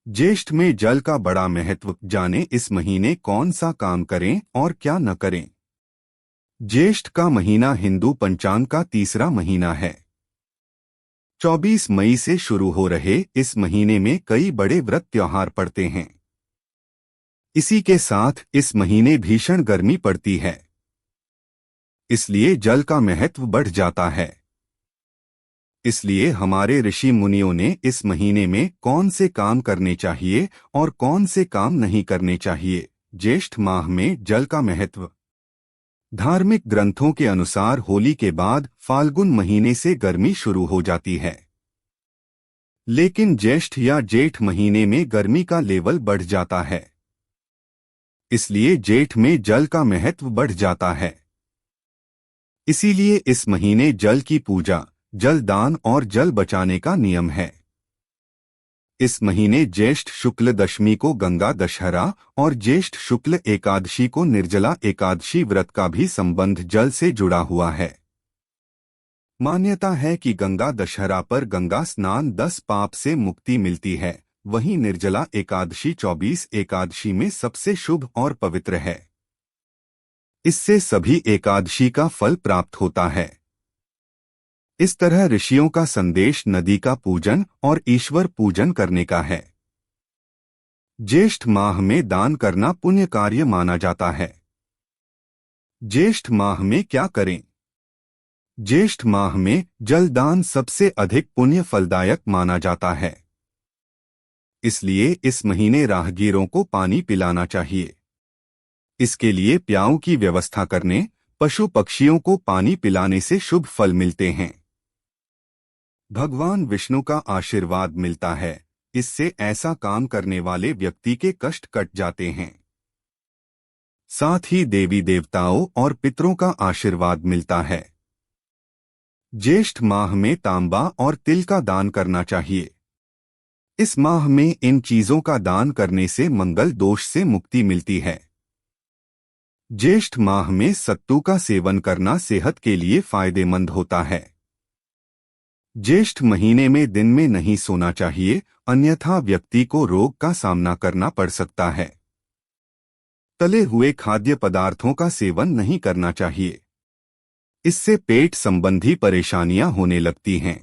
ज्येष्ठ में जल का बड़ा महत्व जाने। इस महीने कौन सा काम करें और क्या न करें। ज्येष्ठ का महीना हिंदू पंचांग का तीसरा महीना है। 24 मई से शुरू हो रहे इस महीने में कई बड़े व्रत त्योहार पड़ते हैं। इसी के साथ इस महीने भीषण गर्मी पड़ती है, इसलिए जल का महत्व बढ़ जाता है। इसलिए हमारे ऋषि मुनियों ने इस महीने में कौन से काम करने चाहिए और कौन से काम नहीं करने चाहिए। ज्येष्ठ माह में जल का महत्व। धार्मिक ग्रंथों के अनुसार होली के बाद फाल्गुन महीने से गर्मी शुरू हो जाती है, लेकिन ज्येष्ठ या जेठ महीने में गर्मी का लेवल बढ़ जाता है। इसलिए जेठ में जल का महत्व बढ़ जाता है। इसीलिए इस महीने जल की पूजा, जल दान और जल बचाने का नियम है। इस महीने ज्येष्ठ शुक्ल दशमी को गंगा दशहरा और ज्येष्ठ शुक्ल एकादशी को निर्जला एकादशी व्रत का भी संबंध जल से जुड़ा हुआ है। मान्यता है कि गंगा दशहरा पर गंगा स्नान 10 पाप से मुक्ति मिलती है, वहीं निर्जला एकादशी 24 एकादशी में सबसे शुभ और पवित्र है। इससे सभी एकादशी का फल प्राप्त होता है। इस तरह ऋषियों का संदेश नदी का पूजन और ईश्वर पूजन करने का है। ज्येष्ठ माह में दान करना पुण्य कार्य माना जाता है। ज्येष्ठ माह में क्या करें। ज्येष्ठ माह में जल दान सबसे अधिक पुण्य फलदायक माना जाता है। इसलिए इस महीने राहगीरों को पानी पिलाना चाहिए। इसके लिए प्याऊ की व्यवस्था करने, पशु पक्षियों को पानी पिलाने से शुभ फल मिलते हैं। भगवान विष्णु का आशीर्वाद मिलता है, इससे ऐसा काम करने वाले व्यक्ति के कष्ट कट जाते हैं। साथ ही देवी देवताओं और पितरों का आशीर्वाद मिलता है। ज्येष्ठ माह में तांबा और तिल का दान करना चाहिए। इस माह में इन चीजों का दान करने से मंगल दोष से मुक्ति मिलती है। ज्येष्ठ माह में सत्तू का सेवन करना सेहत के लिए फायदेमंद होता है। ज्येष्ठ महीने में दिन में नहीं सोना चाहिए, अन्यथा व्यक्ति को रोग का सामना करना पड़ सकता है। तले हुए खाद्य पदार्थों का सेवन नहीं करना चाहिए, इससे पेट संबंधी परेशानियां होने लगती हैं।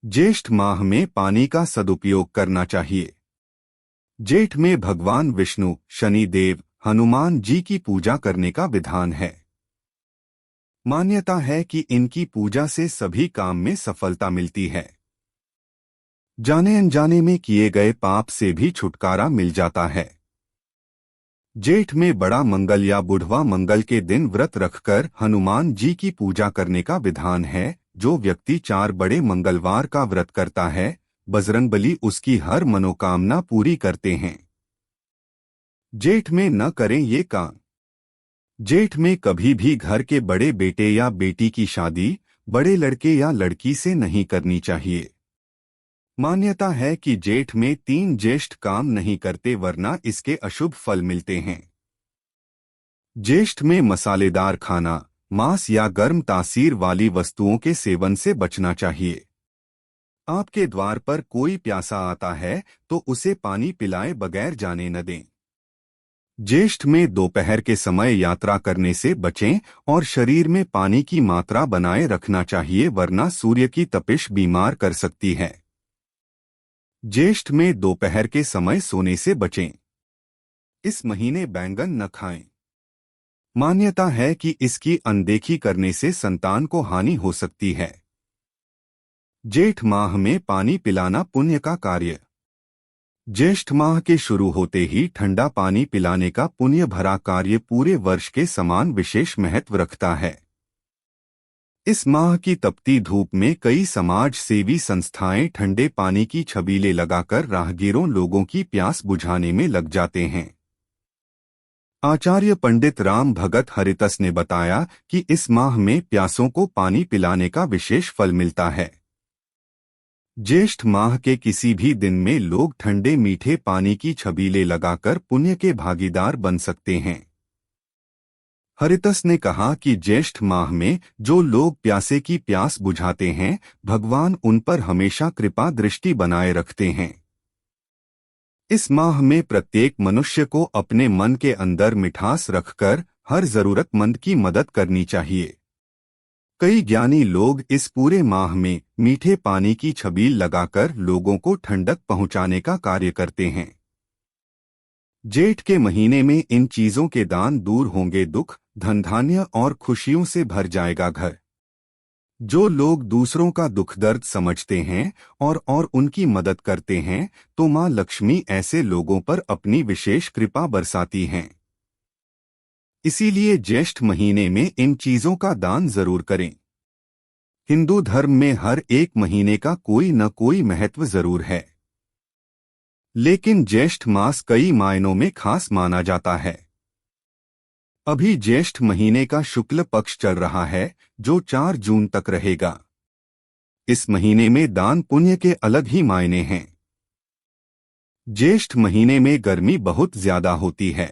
ज्येष्ठ माह में पानी का सदुपयोग करना चाहिए। जेठ में भगवान विष्णु, शनि देव, हनुमान जी की पूजा करने का विधान है। मान्यता है कि इनकी पूजा से सभी काम में सफलता मिलती है। जाने अनजाने में किए गए पाप से भी छुटकारा मिल जाता है। जेठ में बड़ा मंगल या बुढ़वा मंगल के दिन व्रत रखकर हनुमान जी की पूजा करने का विधान है। जो व्यक्ति 4 बड़े मंगलवार का व्रत करता है, बजरंगबली उसकी हर मनोकामना पूरी करते हैं। जेठ में न करें ये काम। जेठ में कभी भी घर के बड़े बेटे या बेटी की शादी बड़े लड़के या लड़की से नहीं करनी चाहिए। मान्यता है कि जेठ में 3 ज्येष्ठ काम नहीं करते, वरना इसके अशुभ फल मिलते हैं। ज्येष्ठ में मसालेदार खाना, मांस या गर्म तासीर वाली वस्तुओं के सेवन से बचना चाहिए। आपके द्वार पर कोई प्यासा आता है तो उसे पानी पिलाए बगैर जाने न दें। ज्येष्ठ में दोपहर के समय यात्रा करने से बचें और शरीर में पानी की मात्रा बनाए रखना चाहिए, वरना सूर्य की तपिश बीमार कर सकती है। ज्येष्ठ में दोपहर के समय सोने से बचें। इस महीने बैंगन न खाएं। मान्यता है कि इसकी अनदेखी करने से संतान को हानि हो सकती है। जेठ माह में पानी पिलाना पुण्य का कार्य। ज्येष्ठ माह के शुरू होते ही ठंडा पानी पिलाने का पुण्य भरा कार्य पूरे वर्ष के समान विशेष महत्व रखता है। इस माह की तपती धूप में कई समाज सेवी संस्थाएं ठंडे पानी की छबीलें लगाकर राहगीरों लोगों की प्यास बुझाने में लग जाते हैं। आचार्य पंडित राम भगत हरितस ने बताया कि इस माह में प्यासों को पानी पिलाने का विशेष फल मिलता है। ज्येष्ठ माह के किसी भी दिन में लोग ठंडे मीठे पानी की छबीलें लगाकर पुण्य के भागीदार बन सकते हैं। हरितस ने कहा कि ज्येष्ठ माह में जो लोग प्यासे की प्यास बुझाते हैं, भगवान उन पर हमेशा कृपा दृष्टि बनाए रखते हैं। इस माह में प्रत्येक मनुष्य को अपने मन के अंदर मिठास रखकर हर जरूरतमंद की मदद करनी चाहिए। कई ज्ञानी लोग इस पूरे माह में मीठे पानी की छबील लगाकर लोगों को ठंडक पहुंचाने का कार्य करते हैं। जेठ के महीने में इन चीजों के दान दूर होंगे, दुख, धन धान्य और खुशियों से भर जाएगा घर। जो लोग दूसरों का दुख दर्द समझते हैं और उनकी मदद करते हैं, तो मां लक्ष्मी ऐसे लोगों पर अपनी विशेष कृपा बरसाती हैं। इसीलिए ज्येष्ठ महीने में इन चीजों का दान जरूर करें। हिंदू धर्म में हर एक महीने का कोई न कोई महत्व जरूर है, लेकिन ज्येष्ठ मास कई मायनों में खास माना जाता है। अभी ज्येष्ठ महीने का शुक्ल पक्ष चल रहा है, जो 4 जून तक रहेगा। इस महीने में दान पुण्य के अलग ही मायने हैं। ज्येष्ठ महीने में गर्मी बहुत ज्यादा होती है।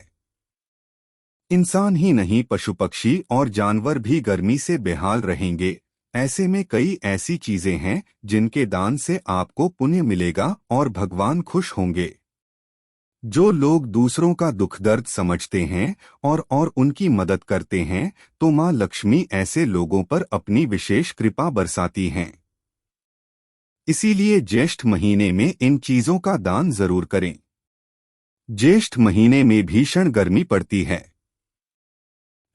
इंसान ही नहीं, पशु पक्षी और जानवर भी गर्मी से बेहाल रहेंगे। ऐसे में कई ऐसी चीजें हैं जिनके दान से आपको पुण्य मिलेगा और भगवान खुश होंगे। जो लोग दूसरों का दुख दर्द समझते हैं और उनकी मदद करते हैं, तो मां लक्ष्मी ऐसे लोगों पर अपनी विशेष कृपा बरसाती हैं। इसीलिए ज्येष्ठ महीने में इन चीजों का दान जरूर करें। ज्येष्ठ महीने में भीषण गर्मी पड़ती है।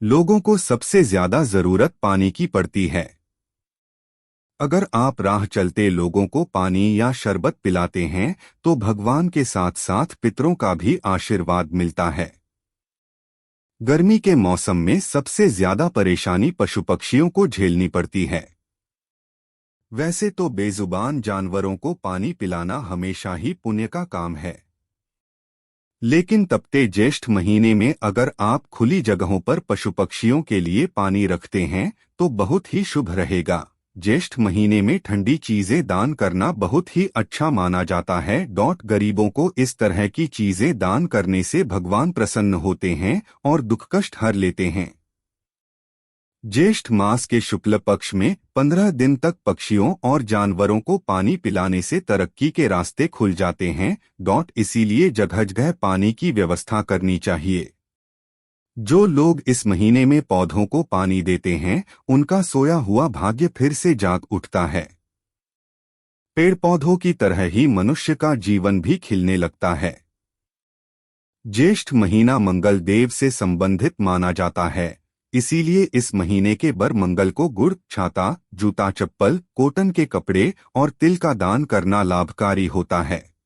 लोगों को सबसे ज्यादा जरूरत पानी की पड़ती है। अगर आप राह चलते लोगों को पानी या शरबत पिलाते हैं, तो भगवान के साथ साथ पितरों का भी आशीर्वाद मिलता है। गर्मी के मौसम में सबसे ज्यादा परेशानी पशु पक्षियों को झेलनी पड़ती है। वैसे तो बेजुबान जानवरों को पानी पिलाना हमेशा ही पुण्य का काम है, लेकिन तपते ज्येष्ठ महीने में अगर आप खुली जगहों पर पशु पक्षियों के लिए पानी रखते हैं, तो बहुत ही शुभ रहेगा। ज्येष्ठ महीने में ठंडी चीजें दान करना बहुत ही अच्छा माना जाता है। गरीबों को इस तरह की चीजें दान करने से भगवान प्रसन्न होते हैं और दुख कष्ट हर लेते हैं। ज्येष्ठ मास के शुक्ल पक्ष में 15 दिन तक पक्षियों और जानवरों को पानी पिलाने से तरक्की के रास्ते खुल जाते हैं। इसीलिए जगह जगह पानी की व्यवस्था करनी चाहिए। जो लोग इस महीने में पौधों को पानी देते हैं, उनका सोया हुआ भाग्य फिर से जाग उठता है। पेड़ पौधों की तरह ही मनुष्य का जीवन भी खिलने लगता है। ज्येष्ठ महीना मंगल देव से संबंधित माना जाता है। इसीलिए इस महीने के बर मंगल को गुड़, छाता, जूता, चप्पल, कॉटन के कपड़े और तिल का दान करना लाभकारी होता है।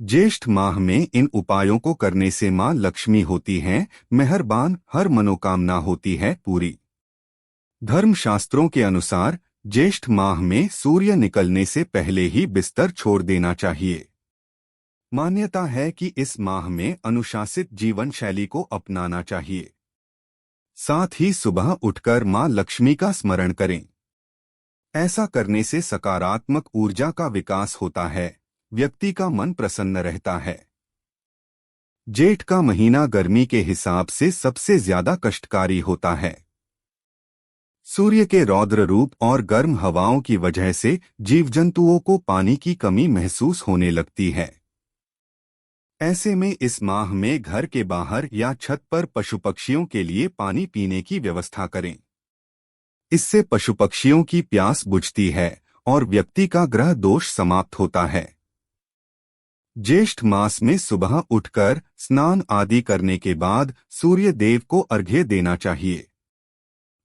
ज्येष्ठ माह में इन उपायों को करने से मां लक्ष्मी होती हैं मेहरबान, हर मनोकामना होती है पूरी। धर्मशास्त्रों के अनुसार ज्येष्ठ माह में सूर्य निकलने से पहले ही बिस्तर छोड़ देना चाहिए। मान्यता है कि इस माह में अनुशासित जीवन शैली को अपनाना चाहिए। साथ ही सुबह उठकर मां लक्ष्मी का स्मरण करें। ऐसा करने से सकारात्मक ऊर्जा का विकास होता है, व्यक्ति का मन प्रसन्न रहता है। जेठ का महीना गर्मी के हिसाब से सबसे ज्यादा कष्टकारी होता है। सूर्य के रौद्र रूप और गर्म हवाओं की वजह से जीव जंतुओं को पानी की कमी महसूस होने लगती है। ऐसे में इस माह में घर के बाहर या छत पर पशु पक्षियों के लिए पानी पीने की व्यवस्था करें। इससे पशु पक्षियों की प्यास बुझती है और व्यक्ति का ग्रह दोष समाप्त होता है। ज्येष्ठ मास में सुबह उठकर स्नान आदि करने के बाद सूर्य देव को अर्घ्य देना चाहिए।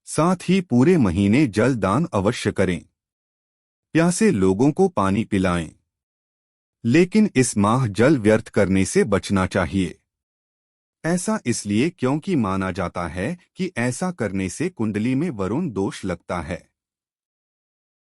साथ ही पूरे महीने जल दान अवश्य करें। प्यासे लोगों को पानी पिलाएं। लेकिन इस माह जल व्यर्थ करने से बचना चाहिए। ऐसा इसलिए क्योंकि माना जाता है कि ऐसा करने से कुंडली में वरुण दोष लगता है।